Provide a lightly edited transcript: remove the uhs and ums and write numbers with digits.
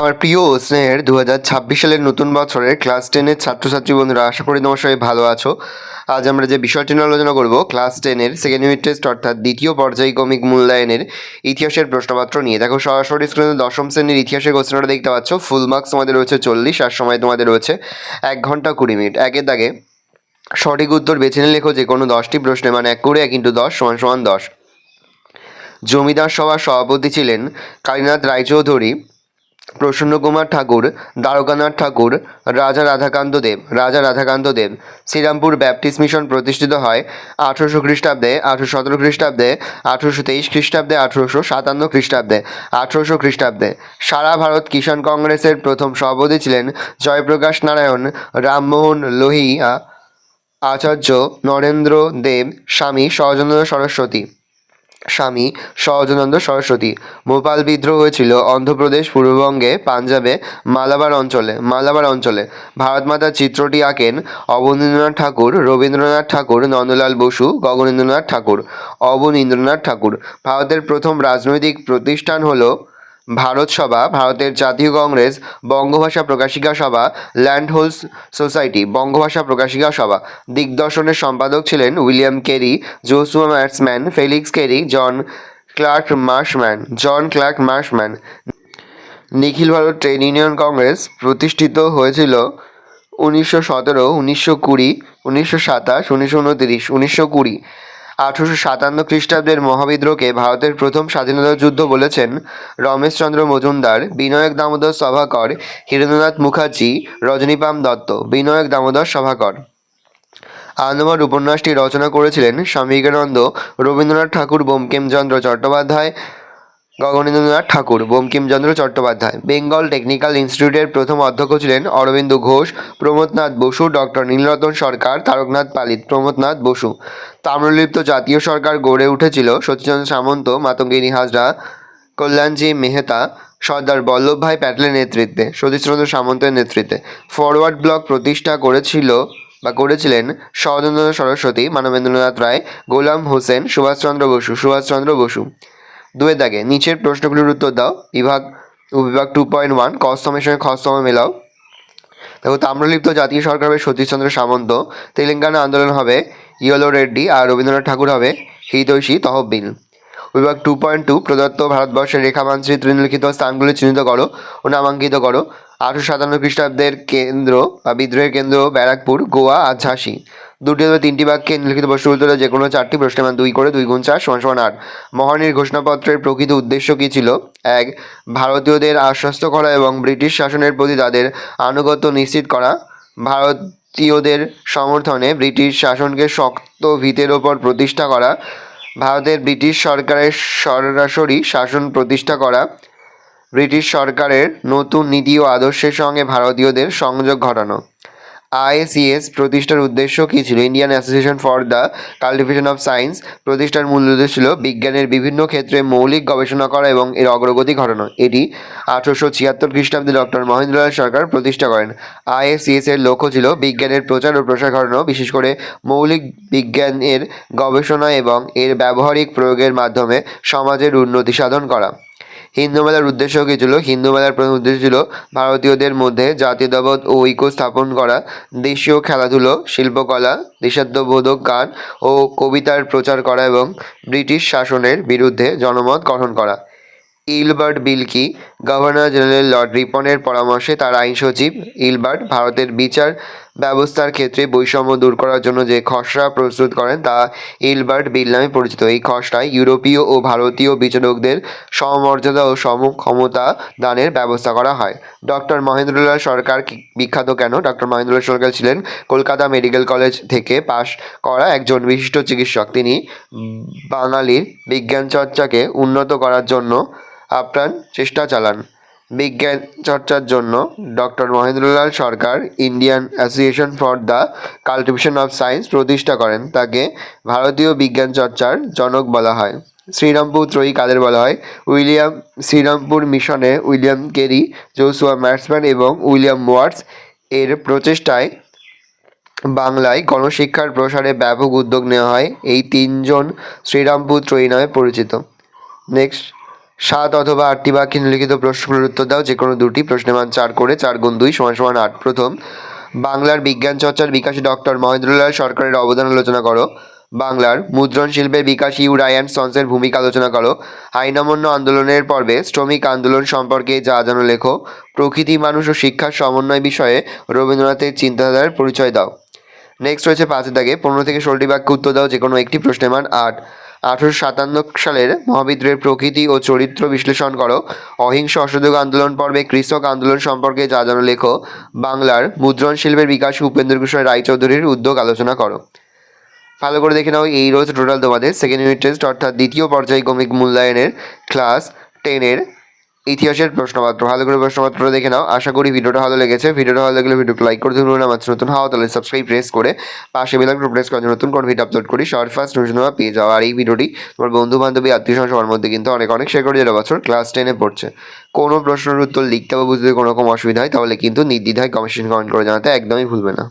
আমার প্রিয় স্নেহের 2026 সালের নতুন বছরের ক্লাস 10-এর ছাত্রছাত্রী বন্ধুরা, আশা করি তোমার সবাই ভালো আছো। আজ আমরা যে বিষয়টি নিয়ে আলোচনা করব ক্লাস 10-এর সেকেন্ড ইউনিট টেস্ট অর্থাৎ দ্বিতীয় পর্যায়ক্রমিক মূল্যায়নের ইতিহাসের প্রশ্নপত্র নিয়ে। দেখো সরাসরি স্ক্রিনে দশম শ্রেণীর ইতিহাসের কোশ্চেনটা দেখতে পাচ্ছ। ফুল মার্কস তোমাদের রয়েছে 40 আর সময় তোমাদের রয়েছে 1 ঘন্টা 20 মিনিট। একের দাগে সঠিক উত্তর বেছে নিয়ে লেখো যে কোনো 10টি প্রশ্নে, মানে 1 করে 1 × 10 = 10। জমিদার সভার সভাপতি ছিলেন কালীনাথ রায়চৌধুরী, প্রসন্ন কুমার ঠাকুর, দ্বারকানাথ ঠাকুর, রাজা রাধাকান্ত দেব। শ্রীরামপুর ব্যাপটিস্ট মিশন প্রতিষ্ঠিত হয় 1800 খ্রিস্টাব্দে, 1817 খ্রিস্টাব্দে, 1823 খ্রিস্টাব্দে, 1857 খ্রিস্টাব্দে, 1800 খ্রিস্টাব্দে। সারা ভারত কিষাণ কংগ্রেসের প্রথম সভাপতি ছিলেন জয়প্রকাশ নারায়ণ, রামমোহন লোহিয়া, আচার্য নরেন্দ্র দেব, স্বামী সহজানন্দ সরস্বতী। ভোপাল বিদ্রোহ হয়েছিল অন্ধ্রপ্রদেশ, পূর্ববঙ্গে, পাঞ্জাবে, মালাবার অঞ্চলে। ভারতমাতার চিত্রটি আঁকেন অবনীন্দ্রনাথ ঠাকুর, নন্দলাল বসু, অবনীন্দ্রনাথ ঠাকুর। ভারতের প্রথম রাজনৈতিক প্রতিষ্ঠান হল ভারত সভা, ভারতের জাতীয় কংগ্রেস, বঙ্গভাষা প্রকাশিকা সভা, ল্যান্ডহোল্ডস সোসাইটি, বঙ্গভাষা প্রকাশিকা সভা। দিগদর্শনের সম্পাদক ছিলেন William Carey, Joshua Marshman, Felix Carey, John Clark Marshman. Nikhil Bharat trade union Congress প্রতিষ্ঠিত হয়েছিল 1917, 1920, 1927, 1929, 1920। 1857 খ্রিস্টাব্দের মহাবিদ্রোহকে ভারতের প্রথম স্বাধীনতা যুদ্ধ বলেছেন রমেশচন্দ্র মজুমদার, বিনায়ক দামোদর সভাকর, হীরেন্দ্রনাথ মুখার্জি, রজনীপাম দত্ত। বিনায়ক দামোদর সভাকর। আনন্দমঠ উপন্যাসটি রচনা করেছিলেন স্বামী বিবেকানন্দ, রবীন্দ্রনাথ ঠাকুর, বঙ্কিমচন্দ্র চট্টোপাধ্যায়। বেঙ্গল টেকনিক্যাল ইনস্টিটিউটের প্রথম অধ্যক্ষ ছিলেন অরবিন্দ ঘোষ, প্রমথনাথ বসু, ডক্টর নীলরতন সরকার, তারকনাথ পালিত, প্রমথনাথ বসু। তাম্রলিপ্ত জাতীয় সরকার গড়ে উঠেছিল সতীশচন্দ্র সামন্ত, মাতঙ্গিনী হাজরা, কল্যাণজি মেহতা, সর্দার বল্লভভাই প্যাটেলের নেতৃত্বে, সতীশচন্দ্র সামন্তের নেতৃত্বে। ফরওয়ার্ড ব্লক প্রতিষ্ঠা করেছিলেন শরদিন্দু সরস্বতী, মানবেন্দ্রনাথ রায়, গোলাম হোসেন, সুভাষচন্দ্র বসু। 2-এর দাগে নিচের প্রশ্নগুলির উত্তর দাও। বিভাগ 2.1 কস্তমের সঙ্গে খস্তম মেলাও। দেখো, তাম্রলিপ্ত জাতীয় সরকার হবে সতীশচন্দ্র সামন্ত, তেলেঙ্গানা আন্দোলন হবে ইয়েলো রেড্ডি, আর রবীন্দ্রনাথ ঠাকুর হবে হিতৈষী তহবিল। বিভাগ 2.2 প্রদত্ত ভারতবর্ষের রেখা মানচিত্রে নিম্নলিখিত স্থানগুলি চিহ্নিত করো ও নামাঙ্কিত করো। 1857 খ্রিস্টাব্দের কেন্দ্র বা বিদ্রোহের কেন্দ্র ব্যারাকপুর, গোয়া আর ঝাঁসি। 2টি অথবা 3টি বাক্যে নিম্নলিখিত প্রশ্নের উত্তরে যে কোনো 4টি প্রশ্নের মান 2 করে 2 × 4 = 8। মহানীর ঘোষণাপত্রের প্রকৃত উদ্দেশ্য কী ছিল? 1. ভারতীয়দের আশ্বস্ত করা এবং ব্রিটিশ শাসনের প্রতি তাদের আনুগত্য নিশ্চিত করা। ভারতীয়দের সমর্থনে ব্রিটিশ শাসনকে শক্ত ভিতের ওপর প্রতিষ্ঠা করা। ভারতের ব্রিটিশ সরকারের সরাসরি শাসন প্রতিষ্ঠা করা। ব্রিটিশ সরকারের নতুন নীতি ও আদর্শের সঙ্গে ভারতীয়দের সংযোগ ঘটানো। IACS প্রতিষ্ঠার উদ্দেশ্য কী ছিল? Indian association for the cultivation of science. প্রতিষ্ঠার মূল উদ্দেশ্য ছিল বিজ্ঞানের বিভিন্ন ক্ষেত্রে মৌলিক গবেষণা করা এবং এর অগ্রগতি ঘটানো। এটি 1876 খ্রিস্টাব্দে ডক্টর মহেন্দ্রলাল সরকার প্রতিষ্ঠা করেন। IACS এর লক্ষ্য ছিল বিজ্ঞানের প্রচার ও প্রসার ঘটানো, বিশেষ করে মৌলিক বিজ্ঞানের গবেষণা এবং এর ব্যবহারিক প্রয়োগের মাধ্যমে সমাজের উন্নতি সাধন করা। হিন্দু মেলার উদ্দেশ্য কী ছিল? হিন্দু মেলার প্রধান উদ্দেশ্য ছিল ভারতীয়দের মধ্যে জাতীয়তাবোধ ও ঐক্য স্থাপন করা, দেশীয় খেলাধুলো, শিল্পকলা, দেশাত্মবোধক গান ও কবিতার প্রচার করা এবং ব্রিটিশ শাসনের বিরুদ্ধে জনমত গঠন করা। ইলবার্ট বিল কি? গভর্নর জেনারেল লর্ড রিপনের পরামর্শে তার আইন সচিব ইলবার্ট ভারতের বিচার ব্যবস্থার ক্ষেত্রে বৈষম্য দূর করার জন্য যে খসড়া প্রস্তুত করেন তা ইলবার্ট বিল নামে পরিচিত। এই খসড়ায় ইউরোপীয় ও ভারতীয় বিচারকদের সমমর্যাদা ও সমক্ষমতা দানের ব্যবস্থা করা হয়। ডক্টর মহেন্দ্রলাল সরকার বিখ্যাত কেন? ডক্টর মহেন্দ্রলাল সরকার ছিলেন কলকাতা মেডিকেল কলেজ থেকে পাশ করা একজন বিশিষ্ট চিকিৎসক। তিনি বাঙালির বিজ্ঞান চর্চাকে উন্নত করার জন্য আপ্রাণ চেষ্টা চালান। বিজ্ঞান চর্চার জন্য doctor Mahendralal Sarkar Indian association for the cultivation of science প্রতিষ্ঠা করেন। তাকে ভারতীয় বিজ্ঞান চর্চার জনক বলা হয়। শ্রীরামপুর ত্রয়ী কাদের বলা হয়? শ্রীরামপুর মিশনে উইলিয়াম কেরি, জোসুয়া ম্যাটসম্যান এবং উইলিয়াম ওয়াটস এর প্রচেষ্টায় বাংলায় গণশিক্ষার প্রসারে ব্যাপক উদ্যোগ নেওয়া হয়। এই 3জন শ্রীরামপুর ত্রয়ী নামে পরিচিত। নেক্সট, 7 অথবা 8টি বাক্যে নিম্নলিখিত প্রশ্নগুলোর উত্তর দাও। যে কোনো দুটি। প্রশ্নের মান 4 করে। 4 গুণ 2 সমান সমান 8। প্রথম, বাংলার বিজ্ঞান চর্চার বিকাশে ডক্টর মহেন্দ্রলাল সরকারের অবদান আলোচনা করো। বাংলার মুদ্রণ শিল্পের বিকাশে ইউ রায় অ্যান্ড সন্সের ভূমিকা আলোচনা করো। আইন অমান্য আন্দোলনের পর্বে শ্রমিক আন্দোলন সম্পর্কে যা জানো লেখো। প্রকৃতি, মানুষ ও শিক্ষার সমন্বয় বিষয়ে রবীন্দ্রনাথের চিন্তাধারার পরিচয় দাও। নেক্সট রয়েছে 5 দাগে 15 থেকে 16টি বাক্য উত্তর দাও। যে কোনো একটি। প্রশ্নের মান 8। 1857 সালের মহাবিদ্রোহের প্রকৃতি ও চরিত্র বিশ্লেষণ করো। অহিংস অসহযোগ আন্দোলন পর্বে কৃষক আন্দোলন সম্পর্কে যা জানো লেখো। বাংলার মুদ্রণ শিল্পের বিকাশে উপেন্দ্র কিশোর রায়চৌধুরীর উদ্যোগ আলোচনা করো। ভালো করে দেখে নাও, এই রয়েছে টোটাল তোমাদের সেকেন্ড ইউনিট টেস্ট অর্থাৎ দ্বিতীয় পর্যায়ক্রমিক মূল্যায়নের ক্লাস 10-এর ইতিহাসের প্রশ্নপত্র। ভালো করে প্রশ্নপত্রটা দেখে নাও। আশা করি ভিডিওটা ভালো লেগেছে। ভিডিওটা ভালো লাগলে ভিডিওটা লাইক করতে ভুলো না। আমার নতুন হওয়া তাহলে সাবস্ক্রাইব প্রেস করে পাশে বেল আইকন প্রেস করে নতুন কোনো ভিডিও আপলোড করি সবার ফার্স্ট নোটিফিকেশন পেয়ে যাও। আর এই ভিডিওটি তোমার বন্ধু বান্ধবী আত্মীয় স্বজন সবার মধ্যে কিন্তু অনেক অনেক শেয়ার করে, যারা বছর ক্লাস 10-এ পড়ছে। কোনো প্রশ্নের উত্তর লিখতে বা বুঝতে কোনো রকম অসুবিধা হয় তাহলে কিন্তু নির্দ্বিধায় কমেন্ট করে জানাতে একদমই ভুলবে না।